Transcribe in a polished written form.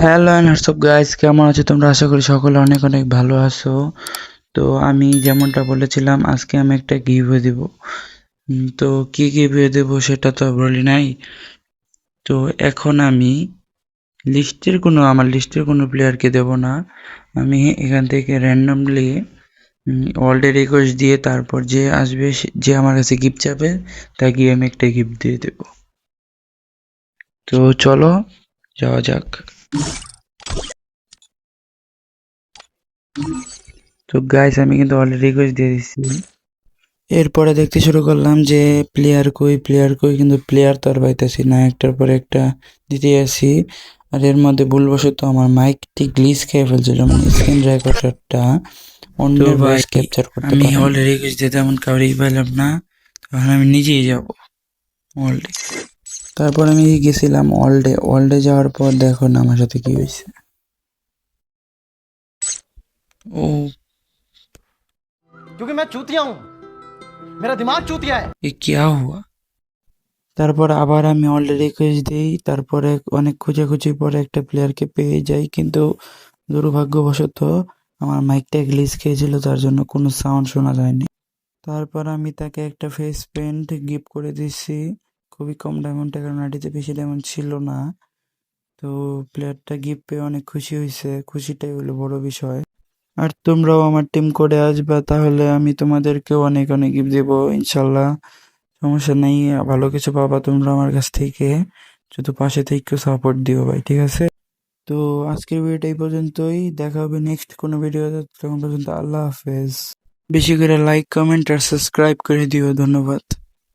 Hello and WhatsApp guys, কেমন আছো তোমরা? আশা করি সকলে অনেক অনেক ভালো আছো। তো আমি যেমনটা বলেছিলাম আজকে আমি একটা গিভওয়ে দেব। তো কি গিভওয়ে দেব সেটা তো বলি নাই। তো এখন আমি আমার লিস্টের কোনো প্লেয়ারকে দেব না। আমি এখান থেকে র্যান্ডমলি ওয়ার্ল্ডে রিকোয়েস্ট দিয়ে তারপর যে আসবে যে আমার কাছে গিফট চাবে তাকে আমি একটা গিফট দিয়ে দেব। তো চলো যাওয়া যাক। তো গাইস আমি কিন্তু অলরেডি রিকোয়েস্ট দিয়ে দিচ্ছি। এরপরে দেখতে শুরু করলাম যে প্লেয়ার কই, কিন্তু প্লেয়ার তো আর পাইতেছি না, একটার পর একটা দিতে আসি। আর এর মধ্যে ভুলবশত আমার মাইকটি গ্লিচ খেয়ে ফেলছে, যেমন স্ক্রিন রেকর্ডারটা অন্যের ভয়েস ক্যাপচার করতে পারে। আমি অলরেডি রিকোয়েস্ট দিয়ে তেমন কাউরেই পেলাম না, তখন আমি নিজেই যাব অলরেডি। তারপর আমি গেছিলাম অলডে যাওয়ার পর দেখো না আমার সাথে কি হয়েছে। ও क्योंकि मैं चूतिया हूं। मेरा दिमाग चूतिया है। ये क्या हुआ? তারপর আবার আমি অলরেডি রিকোয়েস্ট দিই, তারপরে অনেক খোঁজাখুঁজি পরে একটা প্লেয়ারকে পেয়ে যাই, কিন্তু দুর্ভাগ্যবশত আমার মাইকটা গ্লিচ খেয়েছিল, তার জন্য কোনো সাউন্ড শোনা যায়নি। তারপর আমি তাকে একটা ফেস পেন্ট গিফট করে দিচ্ছি, খুবই কম ডায়মন্ডে, কারণ আইডিতে বেশি ডায়মন্ড ছিল না। তো প্লেয়ারটা গিফট পেয়ে অনেক খুশি হয়েছে, খুশিটাই হলো বড় বিষয়। আর তোমরাও আমার টিম করে আসবা, তাহলে আমি তোমাদেরকেও অনেক অনেক গিফট দেবো ইনশাল্লাহ। সমস্যা নেই, ভালো কিছু পাবা তোমরা আমার কাছ থেকে, শুধু পাশে থেকে সাপোর্ট দিও ভাই, ঠিক আছে? তো আজকের ভিডিওটা এই পর্যন্তই, দেখা হবে নেক্সট কোনো ভিডিওতে, তখন পর্যন্ত আল্লাহ হাফেজ। বেশি করে লাইক কমেন্ট আর সাবস্ক্রাইব করে দিও, ধন্যবাদ।